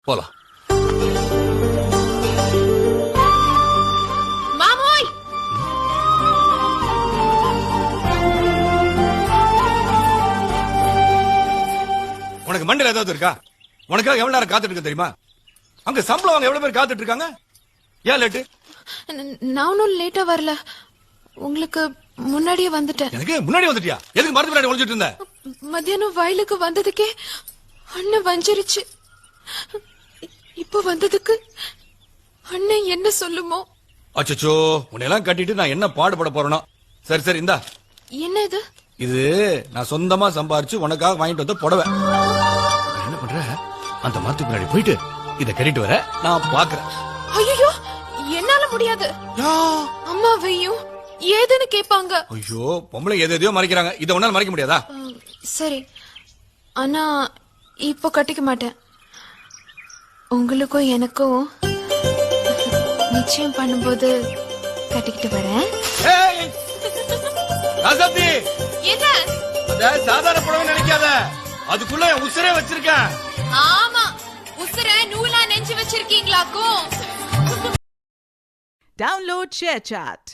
போலாம். மாமோய், உனக்கு மண்டல ஏதாவது இருக்கா? உனக்காக எவ்வளவு நேரம் காத்துட்டு இருக்க தெரியுமா? அங்க சம்பளம் வாங்க எவ்வளவு பேர் காத்துட்டு இருக்காங்க. ஏன் லேட்டு? நானும் லேட்டா வரல, உங்களுக்கு முன்னாடியே வந்துட்டேன். எனக்கு முன்னாடி வந்துட்டியா? எதுக்கு மரத்து முன்னாடி ஒளிஞ்சிட்டு இருந்த? மத்தியானம் வயலுக்கு வந்ததுக்கே அண்ணன் வஞ்சிருச்சு. இப்ப வந்ததுக்கு அண்ணன் என்ன சொல்லுமோ? அச்சச்சோ, உன்னையெல்லாம் கட்டிட்டு நான் என்ன பாடுபட போறேனோ. சரி சரி, இந்தா. என்ன இது? இது நான் சொந்தமா சம்பாரிச்சு உனக்காக வாங்கிட்டு வந்த புடவை. என்ன பண்ற? அந்த மரத்துக்கு முன்னாடி போயிட்டு இத கட்டிட்டு வர நான் பாக்குறேன். ஐயோ, என்னால முடியாது. அம்மாவையும் ஏதுன்னு கேட்பாங்க. ஐயோ, பொம்பளை எதையோ மறைக்கிறாங்க, இத உன்னால மறைக்க முடியாதா? சரி, ஆனா இப்போ கட்டிக்க மாட்டேன். உங்களுக்கும் எனக்கும் நிச்சயம் பண்ணும்போது கட்டிக்கிட்டு வரேன். ஏய், ராசாத்தி, என்ன? அத சாதாரண புடவை நினைக்காத, அதுக்குள்ள என் உசுரே வச்சிருக்கேன். ஆமா, உசுர நூலா நெஞ்சு வச்சிருக்கீங்களாக்கும். Download ShareChat.